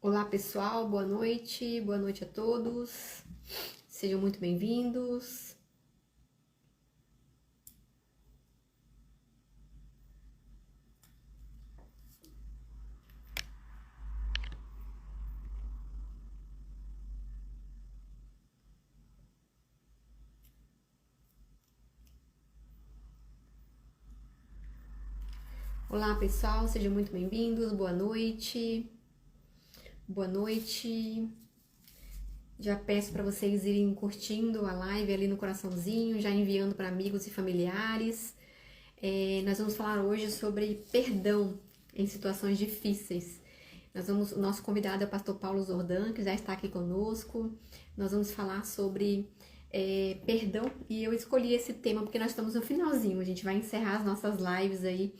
Olá pessoal, boa noite a todos, sejam muito bem-vindos. Olá pessoal, sejam muito bem-vindos, boa noite. Já peço para vocês irem curtindo a live ali no coraçãozinho, já enviando para amigos e familiares. Nós vamos falar hoje sobre perdão em situações difíceis. O nosso convidado é o pastor Paulo Zordan, que já está aqui conosco. Nós vamos falar sobre perdão e eu escolhi esse tema porque nós estamos no finalzinho. A gente vai encerrar as nossas lives aí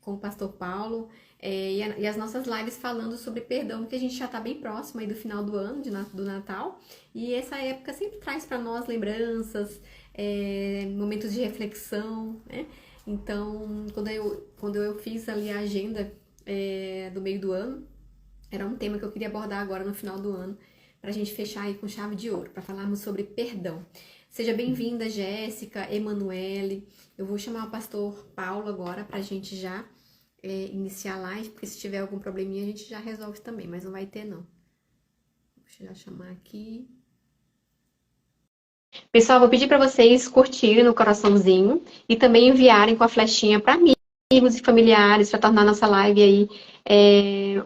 com o pastor Paulo e as nossas lives falando sobre perdão, porque a gente já está bem próximo aí do final do ano, do Natal, e essa época sempre traz para nós lembranças, momentos de reflexão, né? Então, quando eu fiz ali a agenda do meio do ano, era um tema que eu queria abordar agora no final do ano, para a gente fechar aí com chave de ouro, para falarmos sobre perdão. Seja bem-vinda, Jéssica, Emanuele. Eu vou chamar o pastor Paulo agora para a gente já iniciar a live, porque se tiver algum probleminha a gente já resolve também, mas não vai ter não. Deixa eu já chamar aqui. Pessoal, vou pedir para vocês curtirem no coraçãozinho e também enviarem com a flechinha para amigos e familiares, para tornar nossa live aí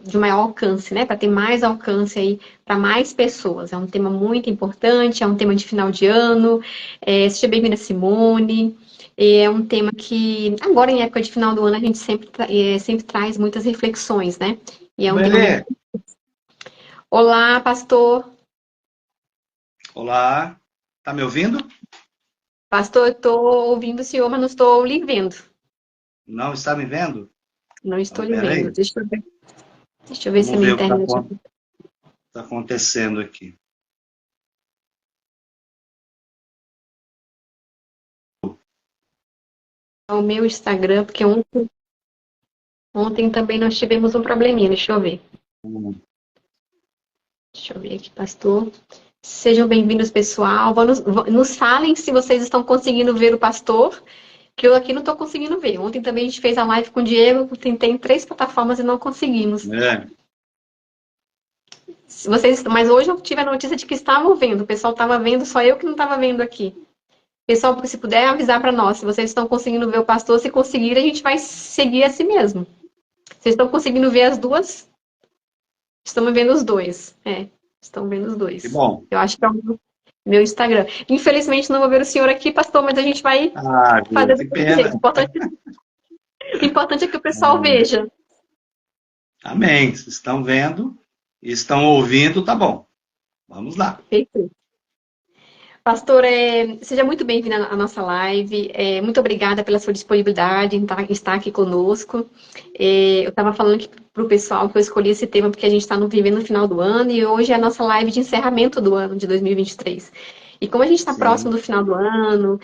de maior alcance, né? Para ter mais alcance aí para mais pessoas. É um tema muito importante, é um tema de final de ano. Seja bem-vinda, Simone. É um tema que, agora em época de final do ano, a gente sempre traz muitas reflexões, né? E é um tema muito... Belê, Olá, pastor. olá, tá me ouvindo? Pastor, eu estou ouvindo o senhor, mas não estou lhe vendo. Não está me vendo? Não estou Então, lhe vendo. peraí, Deixa eu ver se a vamos minha ver o que internet... está acontecendo aqui. É o meu Instagram, porque ontem também nós tivemos um probleminha. Deixa eu ver. Hum, Deixa eu ver aqui, pastor. Sejam bem-vindos, pessoal. Nos falem se vocês estão conseguindo ver o pastor, que eu aqui não estou conseguindo ver. Ontem também a gente fez a live com o Diego, tentei em 3 plataformas e não conseguimos. É, Mas hoje eu tive a notícia de que estavam vendo. O pessoal estava vendo, só eu que não estava vendo aqui. Pessoal, se puder avisar para nós, se vocês estão conseguindo ver o pastor, se conseguir, a gente vai seguir assim mesmo. Vocês estão conseguindo ver as duas? Estamos vendo os dois. Estão vendo os que dois. bom. Eu acho que é o meu Instagram. Infelizmente não vou ver o senhor aqui, pastor, mas a gente vai Ah, viu, fazer que do mesmo jeito. pena. O importante é que o pessoal É, veja. amém, vocês estão vendo, estão ouvindo, tá bom. Vamos lá. Perfeito. Pastor, seja muito bem-vindo à nossa live. Muito obrigada pela sua disponibilidade em estar aqui conosco. Eu estava falando para o pessoal que eu escolhi esse tema porque a gente está vivendo no final do ano e hoje é a nossa live de encerramento do ano de 2023. E como a gente está próximo Sim, do final do ano,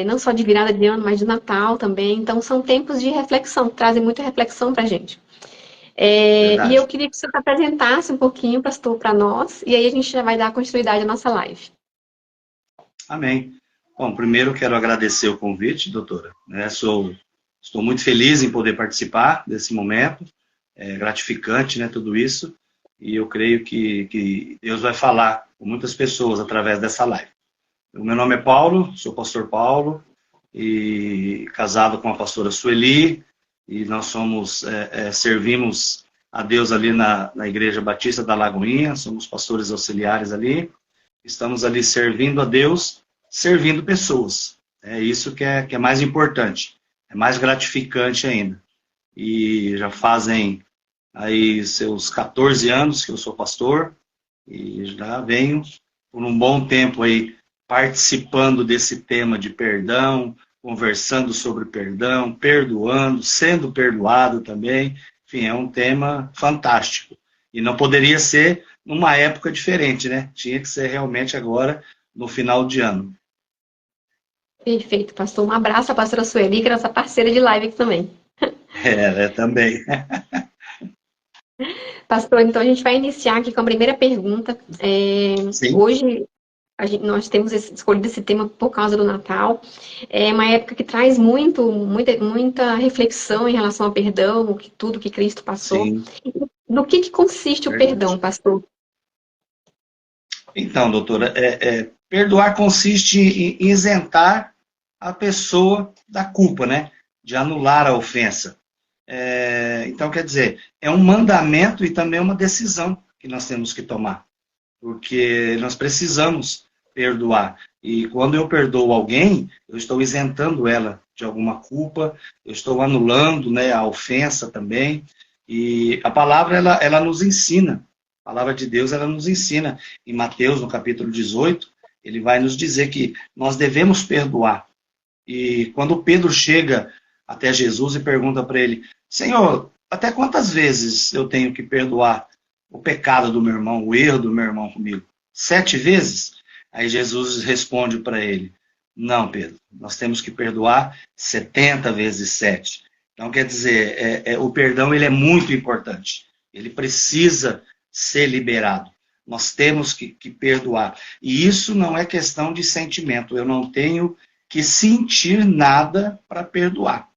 não só de virada de ano, mas de Natal também, então são tempos de reflexão, que trazem muita reflexão para a gente. E eu verdade. queria que você se apresentasse um pouquinho, pastor, para nós, e aí a gente já vai dar continuidade à nossa live. Amém. Bom, primeiro quero agradecer o convite, doutora. Estou muito feliz em poder participar desse momento. É gratificante, né, tudo isso. E eu creio que Deus vai falar com muitas pessoas através dessa live. O meu nome é Paulo, sou pastor Paulo, e casado com a pastora Sueli, e nós servimos a Deus ali na Igreja Batista da Lagoinha, somos pastores auxiliares ali, estamos ali servindo a Deus, servindo pessoas. É isso que é mais importante, é mais gratificante ainda. E já fazem aí seus 14 anos que eu sou pastor, e já venho por um bom tempo aí participando desse tema de perdão, conversando sobre perdão, perdoando, sendo perdoado também. Enfim, é um tema fantástico. E não poderia ser numa época diferente, né? Tinha que ser realmente agora, no final de ano. Perfeito, pastor. Um abraço à pastora Sueli, que é nossa parceira de live aqui também. É, também. Pastor, então a gente vai iniciar aqui com a primeira pergunta. Sim, Hoje nós temos escolhido esse tema por causa do Natal. É uma época que traz muita reflexão em relação ao perdão, tudo que Cristo passou. sim, Do que consiste o verdade. perdão, pastor? Então, doutora, perdoar consiste em isentar a pessoa da culpa, né? De anular a ofensa. Então, quer dizer, é um mandamento e também uma decisão que nós temos que tomar, porque nós precisamos perdoar. E quando eu perdoo alguém, eu estou isentando ela de alguma culpa, eu estou anulando, né, a ofensa também. E a palavra, ela nos ensina, a palavra de Deus, ela nos ensina. Em Mateus, no capítulo 18, ele vai nos dizer que nós devemos perdoar. E quando Pedro chega até Jesus e pergunta para ele: Senhor, até quantas vezes eu tenho que perdoar o pecado do meu irmão, o erro do meu irmão comigo? 7 vezes? Aí Jesus responde para ele: Não, Pedro, nós temos que perdoar 70 vezes 7. Então, quer dizer, o perdão ele é muito importante. Ele precisa ser liberado. Nós temos que perdoar. E isso não é questão de sentimento. Eu não tenho que sentir nada para perdoar.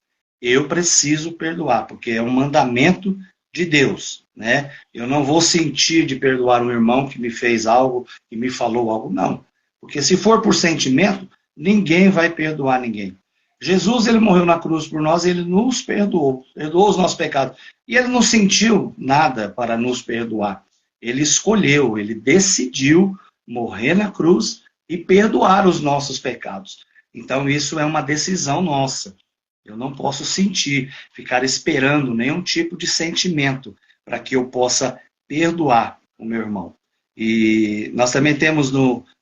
Eu preciso perdoar, porque é um mandamento de Deus, né? Eu não vou sentir de perdoar um irmão que me fez algo, que me falou algo, não. Porque se for por sentimento, ninguém vai perdoar ninguém. Jesus, ele morreu na cruz por nós, ele nos perdoou, perdoou os nossos pecados. E ele não sentiu nada para nos perdoar. Ele escolheu, ele decidiu morrer na cruz e perdoar os nossos pecados. Então, isso é uma decisão nossa. Eu não posso sentir, ficar esperando nenhum tipo de sentimento para que eu possa perdoar o meu irmão. E nós também temos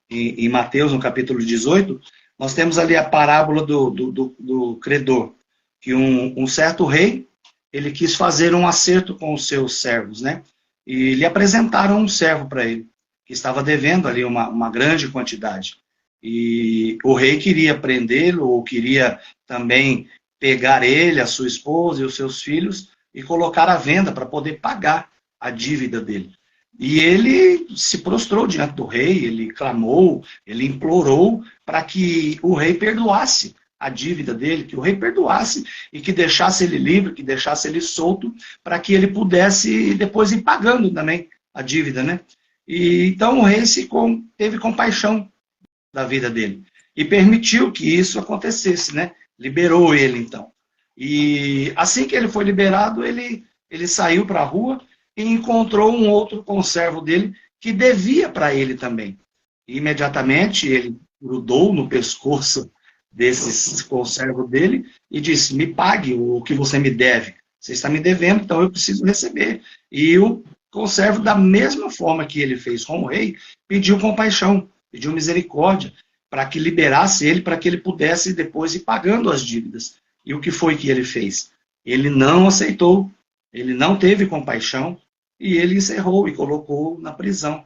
em Mateus, no capítulo 18, nós temos ali a parábola do credor, que um certo rei, ele quis fazer um acerto com os seus servos, né? E lhe apresentaram um servo para ele, que estava devendo ali uma grande quantidade. E o rei queria prendê-lo, ou queria também pegar ele, a sua esposa e os seus filhos e colocar à venda para poder pagar a dívida dele. E ele se prostrou diante do rei, ele clamou, ele implorou para que o rei perdoasse a dívida dele, que o rei perdoasse e que deixasse ele livre, que deixasse ele solto, para que ele pudesse depois ir pagando também a dívida, né? E então o rei teve compaixão da vida dele e permitiu que isso acontecesse, né? Liberou ele, então. E assim que ele foi liberado, ele saiu para a rua e encontrou um outro conservo dele que devia para ele também. E, imediatamente, ele grudou no pescoço desse conservo dele e disse: me pague o que você me deve. Você está me devendo, então eu preciso receber. E o conservo, da mesma forma que ele fez com o rei, pediu compaixão, pediu misericórdia, para que liberasse ele, para que ele pudesse depois ir pagando as dívidas. E o que foi que ele fez? Ele não aceitou, ele não teve compaixão, e ele encerrou e colocou na prisão.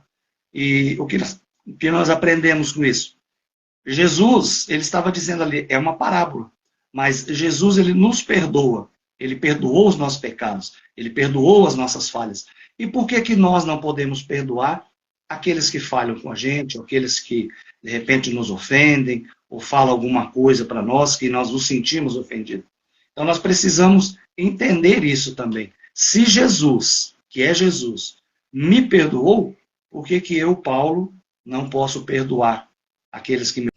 E o que nós aprendemos com isso? Jesus, ele estava dizendo ali, é uma parábola, mas Jesus, ele nos perdoa, ele perdoou os nossos pecados, ele perdoou as nossas falhas. E por que nós não podemos perdoar aqueles que falham com a gente, ou aqueles que, de repente, nos ofendem, ou falam alguma coisa para nós que nós nos sentimos ofendidos? Então, nós precisamos entender isso também. Se Jesus, que é Jesus, me perdoou, por que eu, Paulo, não posso perdoar aqueles que me...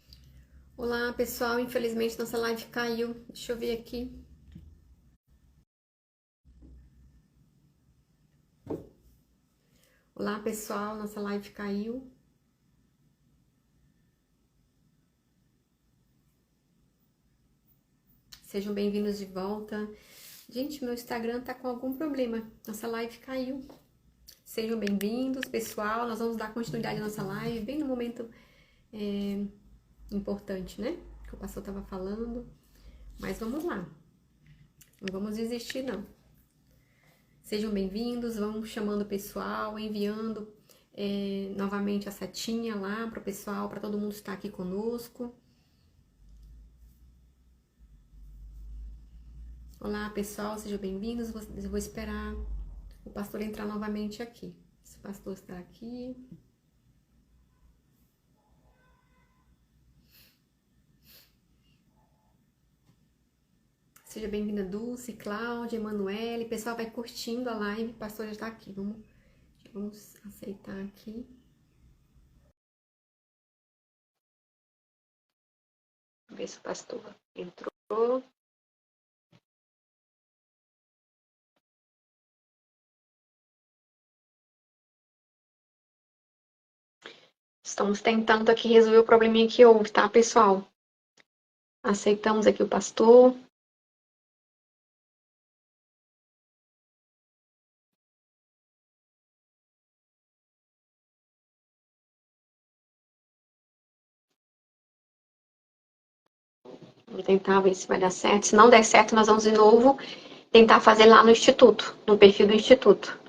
Olá, pessoal. Infelizmente, nossa live caiu. Deixa eu ver aqui. Olá, pessoal. Nossa live caiu. Sejam bem-vindos de volta. Gente, meu Instagram tá com algum problema. Nossa live caiu. Sejam bem-vindos, pessoal. Nós vamos dar continuidade à nossa live, bem no momento importante, né? Que o pastor estava falando. Mas vamos lá. Não vamos desistir, não. Sejam bem-vindos, vão chamando o pessoal, enviando novamente a setinha lá para o pessoal, para todo mundo estar aqui conosco. Olá, pessoal, sejam bem-vindos. Eu vou esperar o pastor entrar novamente aqui. Se o pastor está aqui. Seja bem-vinda, Dulce, Cláudia, Emanuele. O pessoal vai curtindo a live. O pastor já está aqui. Vamos aceitar aqui. Vamos ver se o pastor entrou. Estamos tentando aqui resolver o probleminha que houve, tá, pessoal? Aceitamos aqui o pastor. Vamos tentar ver se vai dar certo. Se não der certo, nós vamos de novo tentar fazer lá no Instituto, no perfil do Instituto.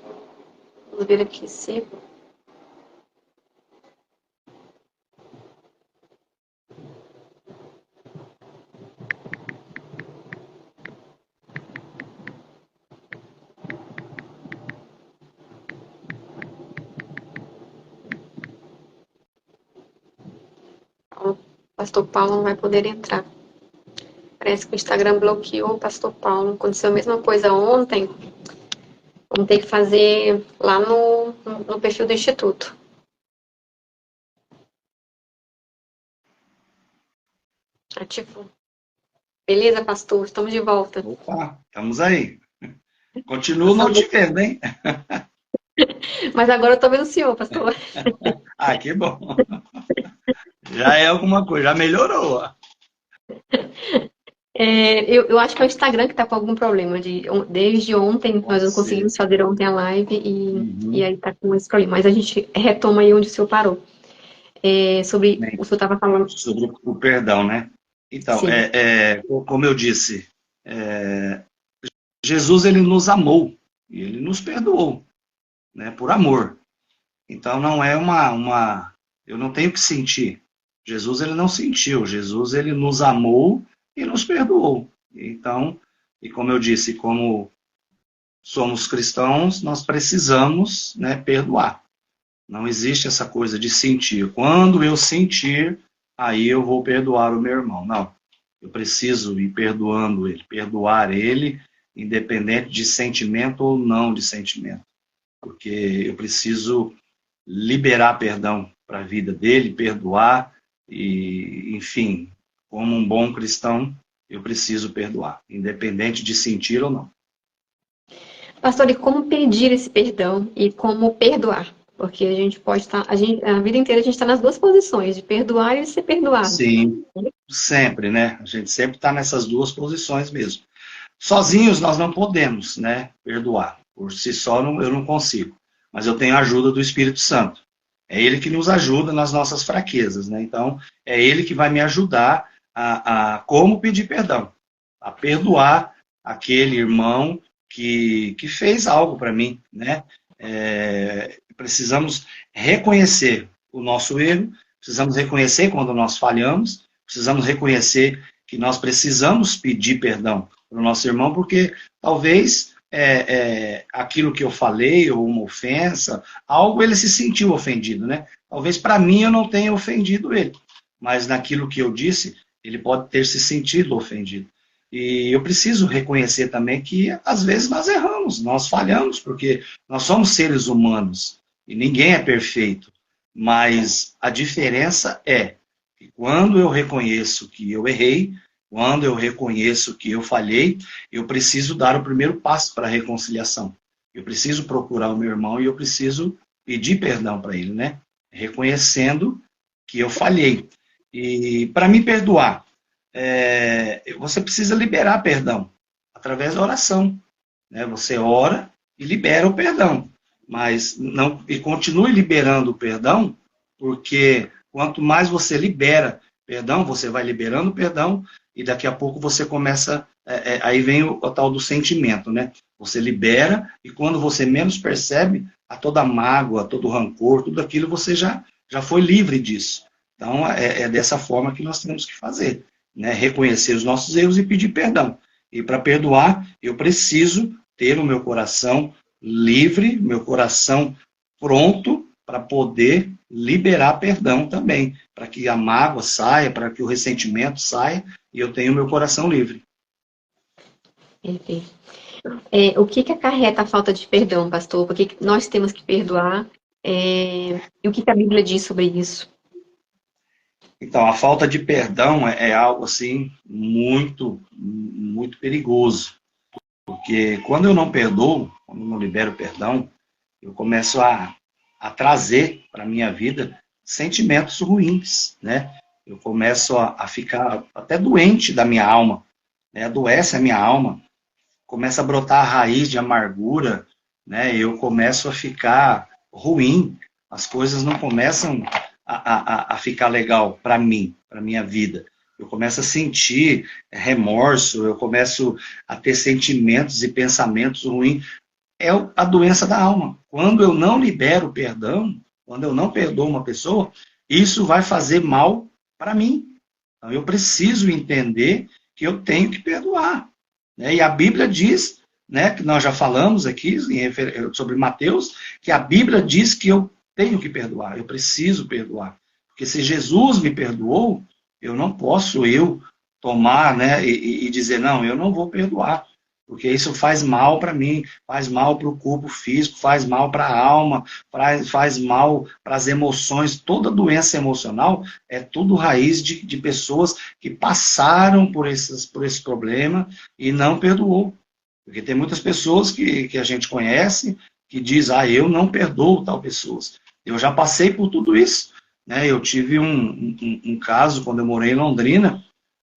Vamos ver aqui se... O pastor Paulo não vai poder entrar. Parece que o Instagram bloqueou o pastor Paulo. Aconteceu a mesma coisa ontem. Vamos ter que fazer lá no perfil do Instituto. Ativou. Beleza, pastor? Estamos de volta. Opa, estamos aí. Continuo não te vendo, hein? Mas agora eu estou vendo o senhor, pastor. Ah, que bom. Já é alguma coisa, já melhorou. Eu acho que é o Instagram que está com algum problema. Desde ontem, nós não conseguimos fazer ontem a live e aí está com esse problema. Mas a gente retoma aí onde o senhor parou. Sobre o senhor estava falando. Sobre o perdão, né? Então, como eu disse, Jesus ele nos amou e ele nos perdoou, né? Por amor. Então não é eu não tenho que sentir. Jesus ele não sentiu. Jesus ele nos amou e nos perdoou. Então, e como eu disse, como somos cristãos, nós precisamos, né, perdoar. Não existe essa coisa de sentir. Quando eu sentir, aí eu vou perdoar o meu irmão. Não. Eu preciso ir perdoando ele, perdoar ele, independente de sentimento ou não de sentimento. Porque eu preciso liberar perdão para a vida dele, perdoar e, enfim, como um bom cristão, eu preciso perdoar, independente de sentir ou não. Pastor, e como pedir esse perdão e como perdoar? Porque a gente pode estar, a vida inteira a gente está nas duas posições, de perdoar e de ser perdoado. Sim, sempre, né? A gente sempre está nessas duas posições mesmo. Sozinhos nós não podemos, né, perdoar. Por si só eu não consigo. Mas eu tenho a ajuda do Espírito Santo. É Ele que nos ajuda nas nossas fraquezas, né? Então, é Ele que vai me ajudar a como pedir perdão. A perdoar aquele irmão que fez algo para mim, né? Precisamos reconhecer o nosso erro, precisamos reconhecer quando nós falhamos, precisamos reconhecer que nós precisamos pedir perdão para o nosso irmão, porque talvez aquilo que eu falei, ou uma ofensa, algo ele se sentiu ofendido, né? Talvez para mim eu não tenha ofendido ele, mas naquilo que eu disse, ele pode ter se sentido ofendido. E eu preciso reconhecer também que às vezes nós erramos, nós falhamos, porque nós somos seres humanos e ninguém é perfeito. Mas a diferença é que quando eu reconheço que eu errei, quando eu reconheço que eu falhei, eu preciso dar o primeiro passo para a reconciliação. Eu preciso procurar o meu irmão e eu preciso pedir perdão para ele, né? Reconhecendo que eu falhei. E para me perdoar, você precisa liberar perdão através da oração, né? Você ora e libera o perdão, mas não e continue liberando o perdão, porque quanto mais você libera perdão, você vai liberando perdão e daqui a pouco você começa, aí vem o tal do sentimento, né? Você libera e quando você menos percebe, a toda mágoa, todo rancor, tudo aquilo você já foi livre disso. Então é dessa forma que nós temos que fazer. Né, reconhecer os nossos erros e pedir perdão. E para perdoar, eu preciso ter no meu coração livre, meu coração pronto para poder liberar perdão também, para que a mágoa saia, para que o ressentimento saia, e eu tenho meu coração livre. Perfeito. O que que acarreta a falta de perdão, pastor? Por que que nós temos que perdoar? E o que que a Bíblia diz sobre isso? Então, a falta de perdão é algo assim muito, muito perigoso, porque quando eu não perdoo, quando eu não libero perdão, eu começo a trazer para a minha vida sentimentos ruins, né? Eu começo a ficar até doente da minha alma, né? Adoece a minha alma, começa a brotar a raiz de amargura, né? Eu começo a ficar ruim, as coisas não começam a ficar legal para mim, para minha vida. Eu começo a sentir remorso, eu começo a ter sentimentos e pensamentos ruins. É a doença da alma. Quando eu não libero perdão, quando eu não perdoo uma pessoa, isso vai fazer mal para mim. Então, eu preciso entender que eu tenho que perdoar, né? E a Bíblia diz, né, que nós já falamos aqui sobre Mateus, que a Bíblia diz que eu tenho que perdoar, eu preciso perdoar. Porque se Jesus me perdoou, eu não posso tomar, né, e dizer, não, eu não vou perdoar. Porque isso faz mal para mim, faz mal para o corpo físico, faz mal para a alma, faz mal para as emoções. Toda doença emocional é tudo raiz de pessoas que passaram por esse problema e não perdoou. Porque tem muitas pessoas que a gente conhece que diz, eu não perdoo tal pessoas. Eu já passei por tudo isso, né? Eu tive um caso quando eu morei em Londrina,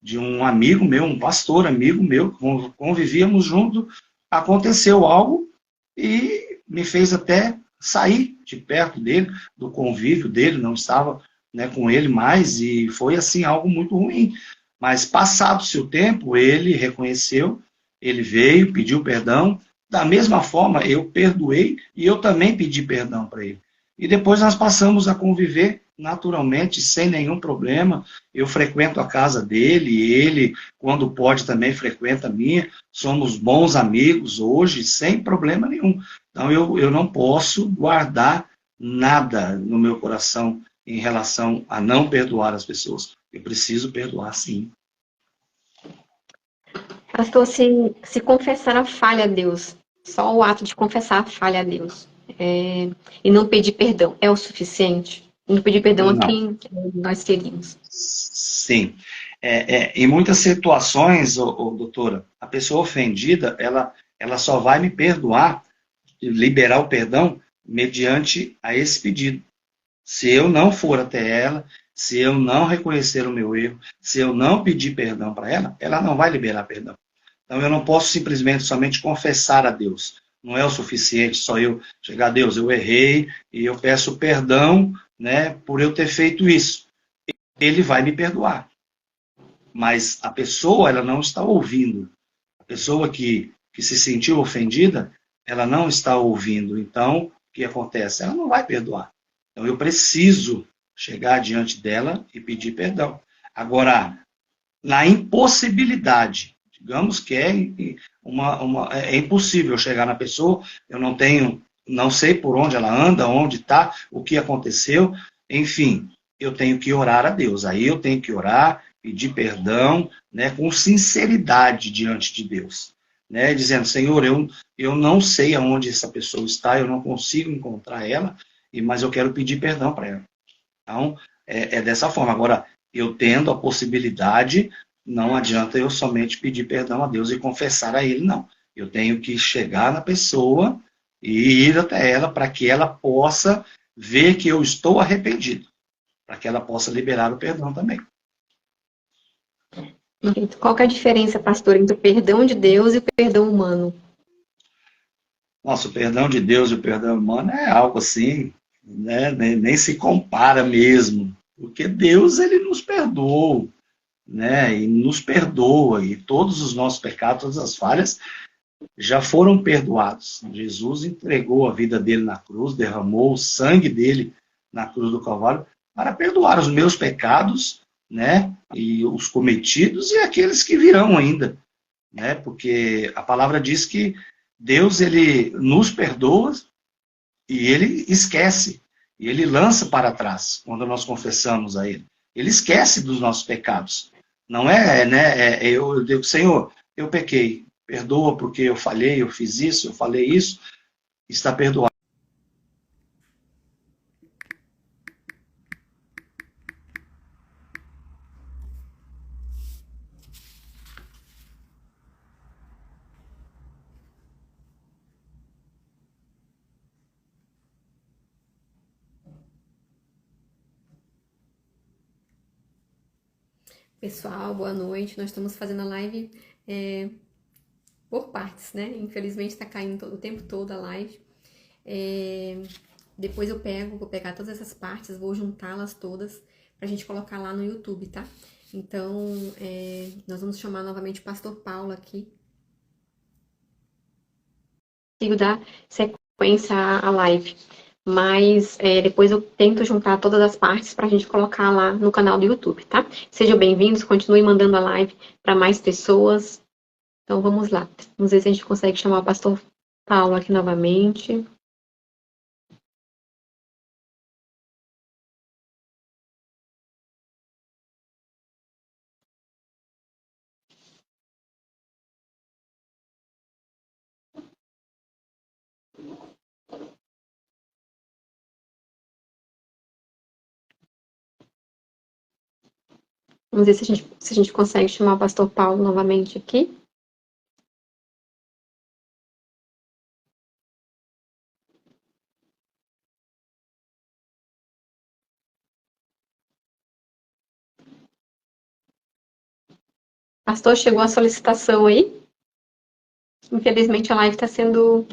de um amigo meu, um pastor amigo meu, convivíamos junto, aconteceu algo e me fez até sair de perto dele, do convívio dele, não estava, né, com ele mais, e foi assim algo muito ruim. Mas passado-se o tempo, ele reconheceu, ele veio, pediu perdão, da mesma forma eu perdoei e eu também pedi perdão para ele. E depois nós passamos a conviver naturalmente, sem nenhum problema. Eu frequento a casa dele, e ele, quando pode, também frequenta a minha. Somos bons amigos hoje, sem problema nenhum. Então, eu não posso guardar nada no meu coração em relação a não perdoar as pessoas. Eu preciso perdoar, sim. Pastor, se confessar a falha a Deus, só o ato de confessar a falha a Deus, e não pedir perdão, é o suficiente? Não pedir perdão a Não. quem nós queríamos. Sim. Em muitas situações, doutora, a pessoa ofendida, ela só vai me perdoar, liberar o perdão, mediante a esse pedido. Se eu não for até ela, se eu não reconhecer o meu erro, se eu não pedir perdão para ela não vai liberar perdão. Então eu não posso simplesmente somente confessar a Deus. Não é o suficiente só eu chegar a Deus, eu errei e eu peço perdão, né, por eu ter feito isso. Ele vai me perdoar. Mas a pessoa, ela não está ouvindo. A pessoa que se sentiu ofendida, ela não está ouvindo. Então, o que acontece? Ela não vai perdoar. Então, eu preciso chegar diante dela e pedir perdão. Agora, na impossibilidade, digamos que é impossível chegar na pessoa, eu não sei por onde ela anda, onde está, o que aconteceu, enfim, eu tenho que orar a Deus. Aí eu tenho que orar, pedir perdão, né, com sinceridade diante de Deus, né, dizendo, Senhor, eu não sei aonde essa pessoa está, eu não consigo encontrar ela, mas eu quero pedir perdão para ela. Então, é dessa forma. Agora, eu tendo a possibilidade, não adianta eu somente pedir perdão a Deus e confessar a Ele, não. Eu tenho que chegar na pessoa e ir até ela para que ela possa ver que eu estou arrependido, para que ela possa liberar o perdão também. Qual que é a diferença, pastor, entre o perdão de Deus e o perdão humano? Nossa, o perdão de Deus e o perdão humano é algo assim, né? Nem se compara mesmo. Porque Deus, ele nos perdoou, né? E nos perdoa, e todos os nossos pecados, todas as falhas, já foram perdoados. Jesus entregou a vida dele na cruz, derramou o sangue dele na cruz do Calvário para perdoar os meus pecados, né? E os cometidos e aqueles que virão ainda, né? Porque a palavra diz que Deus, ele nos perdoa e ele esquece. E ele lança para trás quando nós confessamos a ele. Ele esquece dos nossos pecados. Não é, né? Eu digo, Senhor, eu pequei. Perdoa porque eu falhei, eu fiz isso, eu falei isso. Está perdoado. Pessoal, boa noite. Nós estamos fazendo a live por partes, né? Infelizmente está caindo o tempo todo a live. Depois vou pegar todas essas partes, vou juntá-las todas pra gente colocar lá no YouTube, tá? Então, nós vamos chamar novamente o pastor Paulo aqui. Consigo dar sequência à live, mas depois eu tento juntar todas as partes pra gente colocar lá no canal do YouTube, tá? Sejam bem-vindos, continue mandando a live para mais pessoas. Então, vamos lá. Vamos ver se a gente consegue chamar o pastor Paulo aqui novamente. Vamos ver se a gente consegue chamar o pastor Paulo novamente aqui. Pastor, chegou a solicitação aí? Infelizmente a live está sendo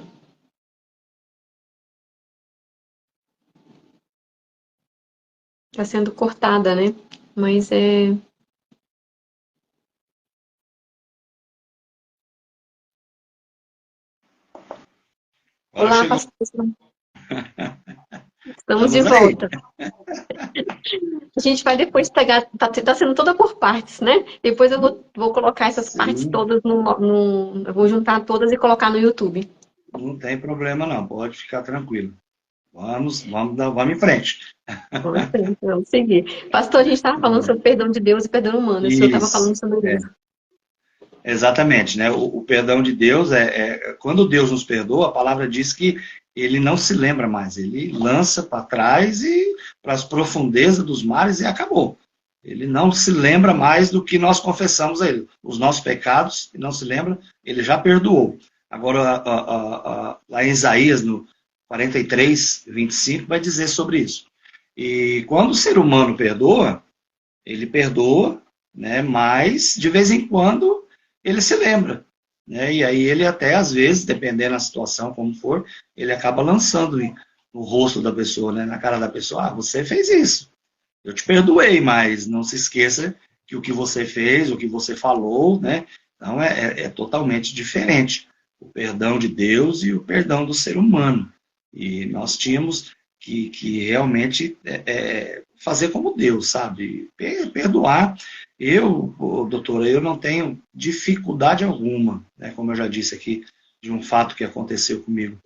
cortada, né? Mas Olá, pastor. Estamos de volta. A gente vai depois pegar, tá sendo toda por partes, né? Depois eu vou colocar essas partes todas eu vou juntar todas e colocar no YouTube. Não tem problema não, pode ficar tranquilo. Vamos em frente. Vamos em frente, vamos seguir. Pastor, a gente estava falando sobre perdão de Deus e perdão humano. O senhor estava falando sobre isso. Exatamente, né? O perdão de Deus quando Deus nos perdoa, a palavra diz que ele não se lembra mais, ele lança para trás e para as profundezas dos mares e acabou. Ele não se lembra mais do que nós confessamos a ele. Os nossos pecados, ele não se lembra, ele já perdoou. Agora, lá em Isaías, no 43, 25, vai dizer sobre isso. E quando o ser humano perdoa, ele perdoa, né? Mas de vez em quando ele se lembra, né? E aí ele até, às vezes, dependendo da situação, como for, ele acaba lançando no rosto da pessoa, né? Na cara da pessoa, você fez isso, eu te perdoei, mas não se esqueça que o que você fez, o que você falou, né? Então é totalmente diferente o perdão de Deus e o perdão do ser humano. E nós tínhamos que realmente fazer como Deus, sabe? Perdoar. Doutora, eu não tenho dificuldade alguma, né? Como eu já disse aqui, de um fato que aconteceu comigo.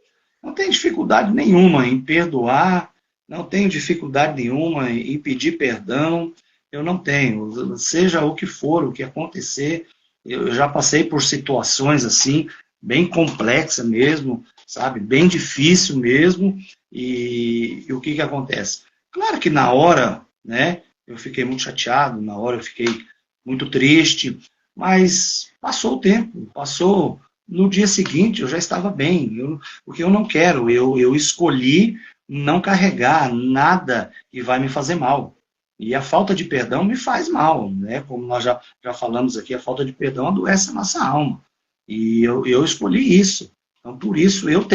Não tenho dificuldade nenhuma em perdoar, não tenho dificuldade nenhuma em pedir perdão, eu não tenho. Seja o que for, o que acontecer, eu já passei por situações assim, bem complexas mesmo, sabe? Bem difícil mesmo, e o que acontece? Claro que na hora, né, eu fiquei muito chateado, na hora eu fiquei muito triste, mas passou o tempo, passou. No dia seguinte eu já estava bem, porque eu não quero, eu escolhi não carregar nada que vai me fazer mal. E a falta de perdão me faz mal, né? Como nós já falamos aqui, a falta de perdão adoece a nossa alma. E eu escolhi isso. Então, por isso eu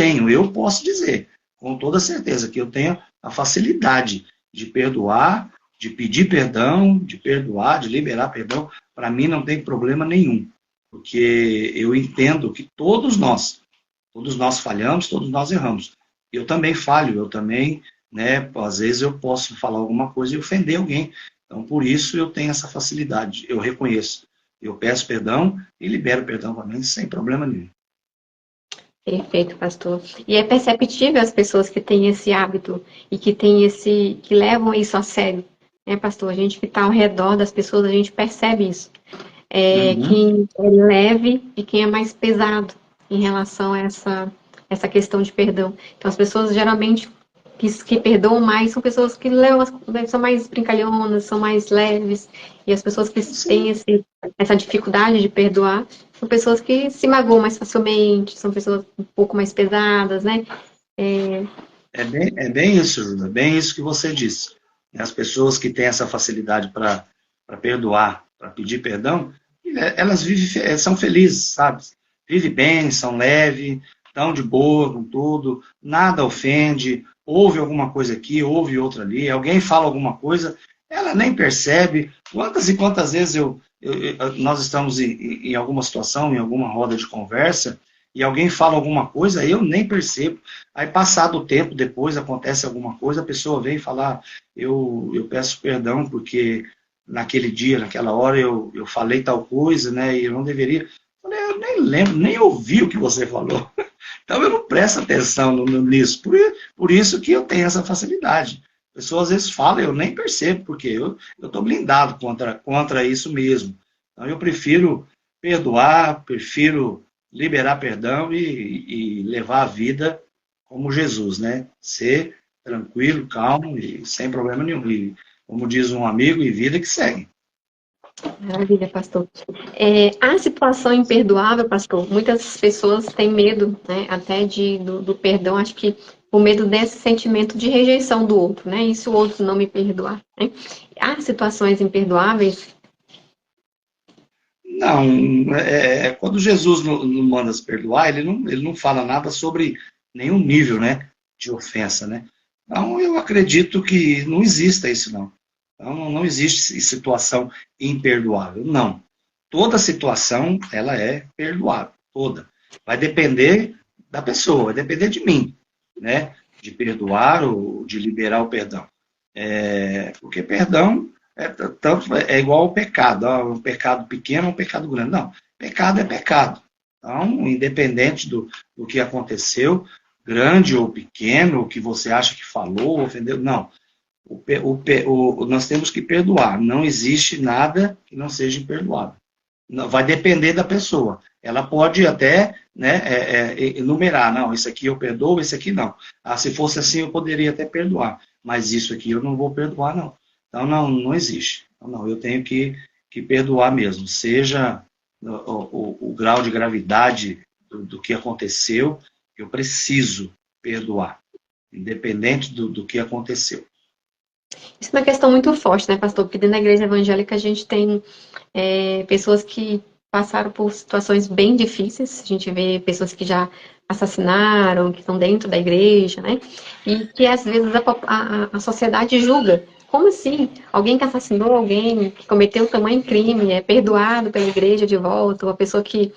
posso dizer, com toda certeza, que eu tenho a facilidade de perdoar, de pedir perdão, de perdoar, de liberar perdão. Para mim não tem problema nenhum, porque eu entendo que todos nós falhamos, todos nós erramos. Eu também falho, eu também, né, às vezes eu posso falar alguma coisa e ofender alguém. Então, por isso eu tenho essa facilidade, eu reconheço. Eu peço perdão e libero perdão para mim sem problema nenhum. Perfeito, pastor. E é perceptível as pessoas que têm esse hábito e que têm que levam isso a sério, né, pastor? A gente que está ao redor das pessoas, a gente percebe isso. Uhum. Quem é leve e quem é mais pesado em relação a essa questão de perdão. Então, as pessoas geralmente que perdoam mais são pessoas que são mais brincalhonas, são mais leves, e as pessoas que têm Sim. essa dificuldade de perdoar são pessoas que se magoam mais facilmente, são pessoas um pouco mais pesadas, né? É bem isso, Júlia, é bem isso que você disse. As pessoas que têm essa facilidade para perdoar, para pedir perdão, elas são felizes, sabe? Vivem bem, são leves, estão de boa com tudo, nada ofende, ouve alguma coisa aqui, ouve outra ali, alguém fala alguma coisa, ela nem percebe. Quantas e quantas vezes nós estamos em alguma situação, em alguma roda de conversa, e alguém fala alguma coisa, eu nem percebo. Aí, passado o tempo, depois acontece alguma coisa, a pessoa vem falar, eu peço perdão porque naquele dia, naquela hora, eu falei tal coisa, né, e eu não deveria. Eu falei, eu nem lembro, nem ouvi o que você falou. Então, eu não presto atenção nisso. Por isso que eu tenho essa facilidade. A pessoa às vezes fala, eu nem percebo, porque eu estou blindado contra isso mesmo. Então, eu prefiro perdoar, prefiro liberar perdão e levar a vida como Jesus, né? Ser tranquilo, calmo e sem problema nenhum. E, como diz um amigo, e vida que segue. Maravilha, pastor. A situação imperdoável, pastor, muitas pessoas têm medo, né, até do perdão, acho que por medo desse sentimento de rejeição do outro, né? E se o outro não me perdoar, né? Há situações imperdoáveis. Não, quando Jesus não manda se perdoar, ele não fala nada sobre nenhum nível, né, de ofensa, né? Então, eu acredito que não exista isso, não. Então, não existe situação imperdoável, não. Toda situação, ela é perdoável, toda. Vai depender da pessoa, vai depender de mim, né, de perdoar ou de liberar o perdão. Porque perdão é igual ao pecado, um pecado pequeno ou um pecado grande. Não, pecado é pecado. Então, independente do que aconteceu, grande ou pequeno, o que você acha que falou, ofendeu, não. Nós temos que perdoar. Não existe nada que não seja imperdoável. Vai depender da pessoa. Ela pode até, né, enumerar, não, isso aqui eu perdoo, esse aqui não. Se fosse assim, eu poderia até perdoar, mas isso aqui eu não vou perdoar, não. Então, não existe. Então, não, eu tenho que perdoar mesmo, seja o grau de gravidade do que aconteceu, eu preciso perdoar, independente do que aconteceu. Isso é uma questão muito forte, né, pastor? Porque dentro da igreja evangélica a gente tem pessoas que passaram por situações bem difíceis. A gente vê pessoas que já assassinaram, que estão dentro da igreja, né? E que às vezes a sociedade julga. Como assim? Alguém que assassinou alguém, que cometeu tamanho crime, é perdoado pela igreja de volta, ou a pessoa que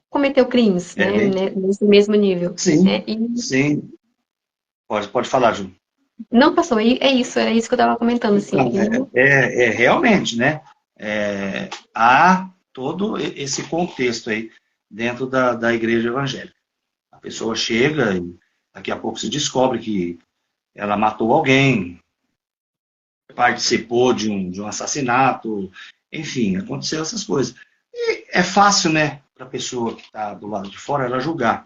cometeu crimes, É né, bem, nesse mesmo nível, né? sim, E sim, pode falar, Ju. não passou, é isso, era isso que eu estava comentando, assim, Então, que não. realmente, né? Há todo esse contexto aí dentro da igreja evangélica. A pessoa chega e daqui a pouco se descobre que ela matou alguém, participou de um assassinato, enfim, aconteceu essas coisas. E é fácil, né, para a pessoa que está do lado de fora, ela julgar,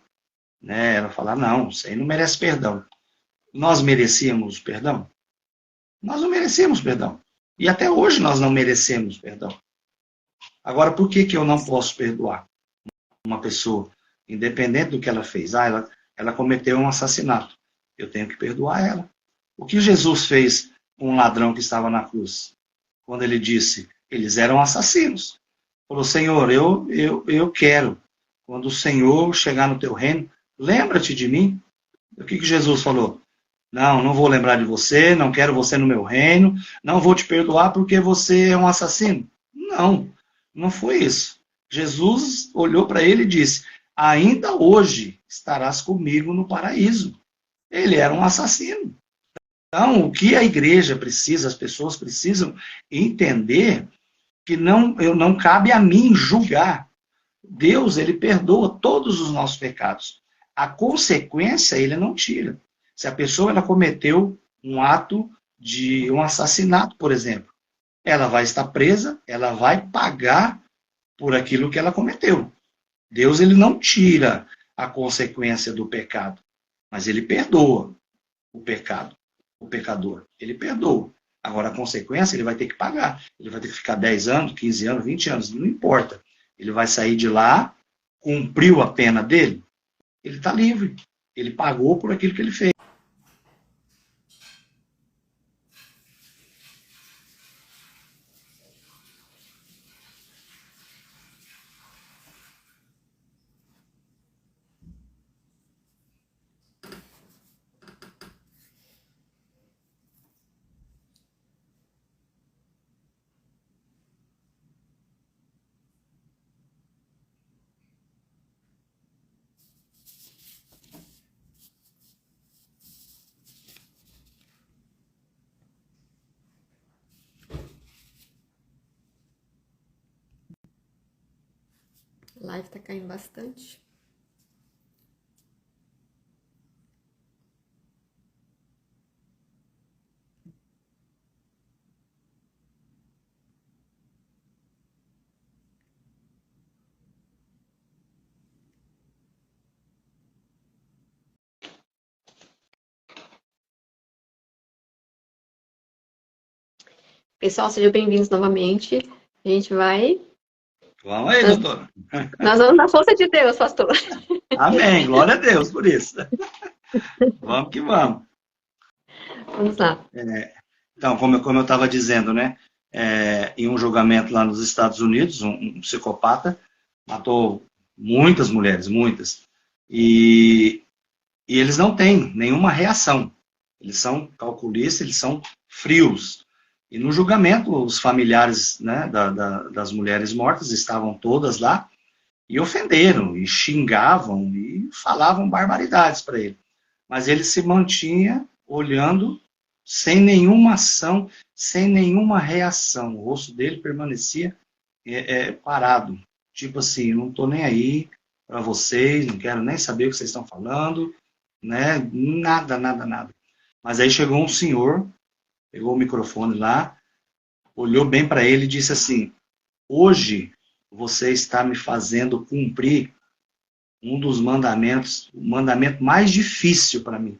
né? Ela falar, não, isso aí não merece perdão. Nós merecíamos perdão? Nós não merecemos perdão. E até hoje nós não merecemos perdão. Agora, por que eu não posso perdoar uma pessoa, independente do que ela fez? Ela cometeu um assassinato. Eu tenho que perdoar ela. O que Jesus fez com um ladrão que estava na cruz? Quando ele disse, eles eram assassinos. Falou, Senhor, eu quero. Quando o Senhor chegar no teu reino, lembra-te de mim. O que Jesus falou? Não vou lembrar de você, não quero você no meu reino, não vou te perdoar porque você é um assassino. Não foi isso. Jesus olhou para ele e disse: ainda hoje estarás comigo no paraíso. Ele era um assassino. Então, o que a igreja precisa, as pessoas precisam entender que não cabe a mim julgar. Deus, ele perdoa todos os nossos pecados. A consequência, ele não tira. Se a pessoa ela cometeu um ato de um assassinato, por exemplo, ela vai estar presa, ela vai pagar por aquilo que ela cometeu. Deus, ele não tira a consequência do pecado, mas ele perdoa o pecado, o pecador. Ele perdoa. Agora, a consequência, ele vai ter que pagar. Ele vai ter que ficar 10 anos, 15 anos, 20 anos, não importa. Ele vai sair de lá, cumpriu a pena dele, ele está livre. Ele pagou por aquilo que ele fez. A live tá caindo bastante. Pessoal, sejam bem-vindos novamente. A gente vai. Vamos aí, doutora. Nós vamos na força de Deus, pastor. Amém. Glória a Deus por isso. Vamos que vamos. Vamos lá. Então, como eu estava dizendo, né? Em um julgamento lá nos Estados Unidos, um psicopata matou muitas mulheres, muitas. E eles não têm nenhuma reação. Eles são calculistas, eles são frios. E no julgamento, os familiares, né, das mulheres mortas estavam todas lá e ofenderam, e xingavam, e falavam barbaridades para ele. Mas ele se mantinha olhando sem nenhuma ação, sem nenhuma reação. O rosto dele permanecia parado. Tipo assim, não estou nem aí para vocês, não quero nem saber o que vocês estão falando, né? Nada, nada, nada. Mas aí chegou um senhor, pegou o microfone lá, olhou bem para ele e disse assim: hoje você está me fazendo cumprir um dos mandamentos, o mandamento mais difícil para mim,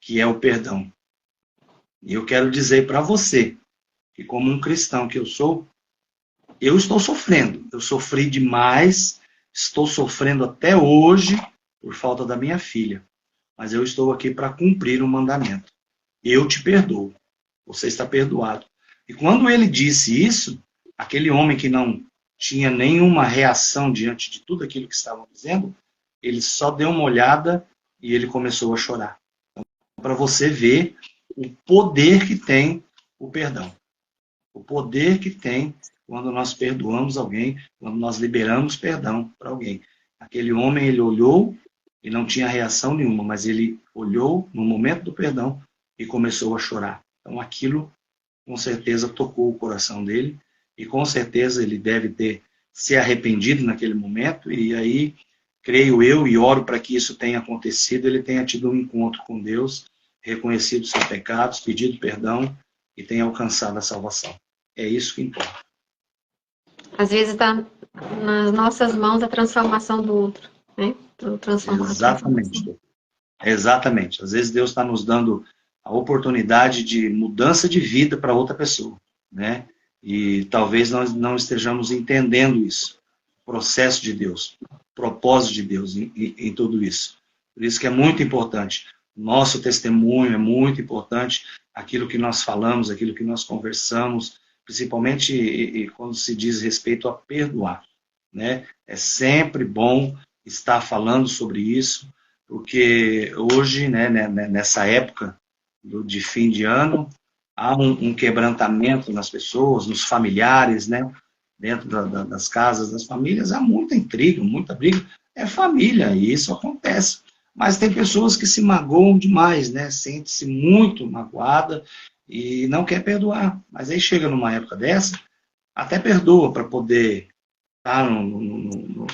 que é o perdão. E eu quero dizer para você que, como um cristão que eu sou, eu estou sofrendo. Eu sofri demais, estou sofrendo até hoje por falta da minha filha. Mas eu estou aqui para cumprir o mandamento. Eu te perdoo. Você está perdoado. E quando ele disse isso, aquele homem que não tinha nenhuma reação diante de tudo aquilo que estavam dizendo, ele só deu uma olhada e ele começou a chorar. Então, para você ver o poder que tem o perdão. O poder que tem quando nós perdoamos alguém, quando nós liberamos perdão para alguém. Aquele homem, ele olhou e não tinha reação nenhuma, mas ele olhou no momento do perdão e começou a chorar. Então aquilo, com certeza, tocou o coração dele e com certeza ele deve ter se arrependido naquele momento e aí, creio eu e oro para que isso tenha acontecido, ele tenha tido um encontro com Deus, reconhecido seus pecados, pedido perdão e tenha alcançado a salvação. É isso que importa. Às vezes está nas nossas mãos a transformação do outro, né? Exatamente. Exatamente. Às vezes Deus está nos dando a oportunidade de mudança de vida para outra pessoa, né? E talvez nós não estejamos entendendo isso. O processo de Deus, o propósito de Deus em tudo isso. Por isso que é muito importante. Nosso testemunho é muito importante. Aquilo que nós falamos, aquilo que nós conversamos, principalmente quando se diz respeito a perdoar, né? É sempre bom estar falando sobre isso, porque hoje, né, nessa época de fim de ano, há um quebrantamento nas pessoas, nos familiares, né? Dentro das casas, das famílias, há muita intriga, muita briga. É família, e isso acontece. Mas tem pessoas que se magoam demais, né? Sente-se muito magoada e não quer perdoar. Mas aí chega numa época dessa, até perdoa para poder está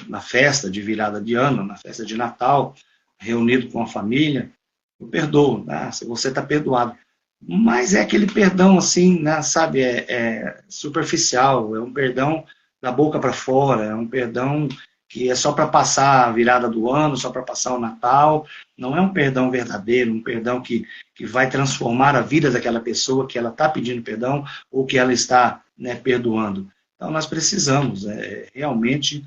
na festa de virada de ano, na festa de Natal, reunido com a família, eu perdoo, né? Você está perdoado. Mas é aquele perdão assim, né, sabe, é superficial, é um perdão da boca para fora, é um perdão que é só para passar a virada do ano, só para passar o Natal, não é um perdão verdadeiro, um perdão que vai transformar a vida daquela pessoa que ela está pedindo perdão ou que ela está, né, perdoando. Então nós precisamos realmente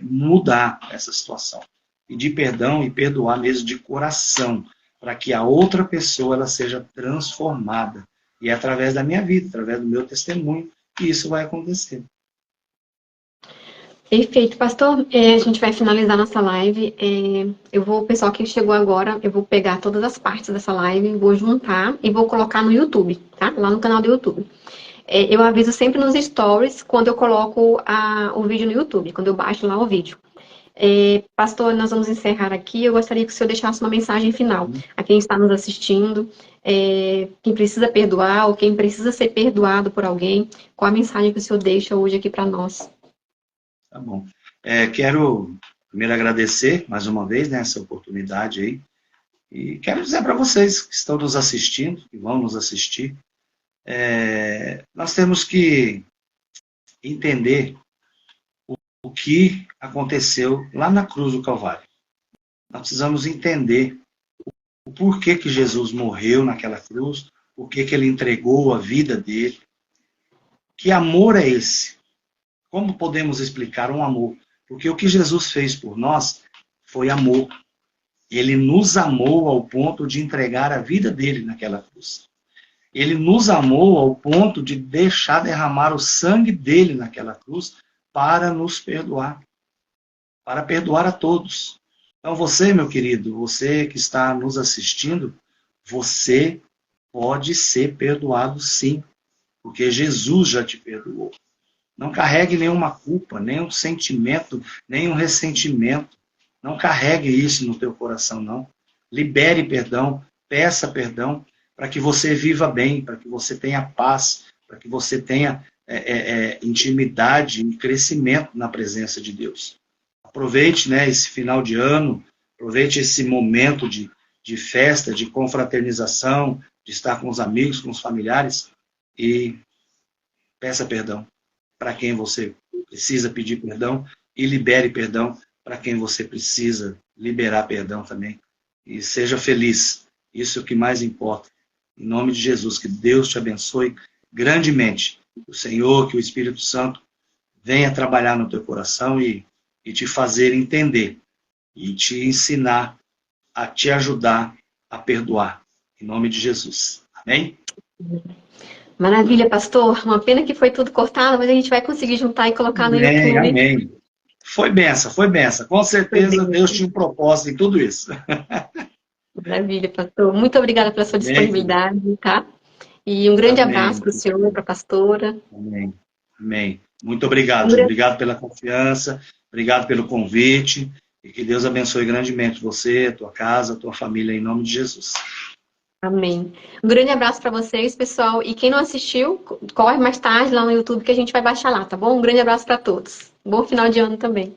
mudar essa situação, pedir perdão e perdoar mesmo de coração, para que a outra pessoa ela seja transformada. E é através da minha vida, através do meu testemunho, que isso vai acontecer. Perfeito, pastor. A gente vai finalizar nossa live. O pessoal que chegou agora, eu vou pegar todas as partes dessa live, vou juntar e vou colocar no YouTube, tá? Lá no canal do YouTube. Eu aviso sempre nos stories quando eu coloco o vídeo no YouTube, quando eu baixo lá o vídeo. Pastor, nós vamos encerrar aqui. Eu gostaria que o senhor deixasse uma mensagem final a quem está nos assistindo, quem precisa perdoar ou quem precisa ser perdoado por alguém. Qual a mensagem que o senhor deixa hoje aqui para nós? Tá bom. Quero primeiro agradecer mais uma vez, né, essa oportunidade aí. E quero dizer para vocês que estão nos assistindo, que vão nos assistir, nós temos que entender o que aconteceu lá na cruz do Calvário. Nós precisamos entender o porquê que Jesus morreu naquela cruz, o que ele entregou a vida dele. Que amor é esse? Como podemos explicar um amor? Porque o que Jesus fez por nós foi amor. Ele nos amou ao ponto de entregar a vida dele naquela cruz. Ele nos amou ao ponto de deixar derramar o sangue dele naquela cruz para nos perdoar. Para perdoar a todos. Então você, meu querido, você que está nos assistindo, você pode ser perdoado sim. Porque Jesus já te perdoou. Não carregue nenhuma culpa, nenhum sentimento, nenhum ressentimento. Não carregue isso no teu coração, não. Libere perdão, peça perdão, para que você viva bem, para que você tenha paz, para que você tenha intimidade e crescimento na presença de Deus. Aproveite, né, esse final de ano, aproveite esse momento de festa, de confraternização, de estar com os amigos, com os familiares, e peça perdão para quem você precisa pedir perdão e libere perdão para quem você precisa liberar perdão também. E seja feliz. Isso é o que mais importa. Em nome de Jesus, que Deus te abençoe grandemente. O Senhor, que o Espírito Santo venha trabalhar no teu coração e te fazer entender e te ensinar a te ajudar a perdoar. Em nome de Jesus. Amém? Maravilha, pastor. Uma pena que foi tudo cortado, mas a gente vai conseguir juntar e colocar no YouTube. Amém. Foi benção, foi benção. Com certeza Deus tinha um propósito em tudo isso. Maravilha, pastor. Muito obrigada pela sua disponibilidade, tá? E um grande abraço para o senhor, para a pastora. Amém. Amém. Muito obrigado. Obrigado pela confiança, obrigado pelo convite. E que Deus abençoe grandemente você, a tua casa, a tua família, em nome de Jesus. Amém. Um grande abraço para vocês, pessoal. E quem não assistiu, corre mais tarde lá no YouTube que a gente vai baixar lá, tá bom? Um grande abraço para todos. Bom final de ano também.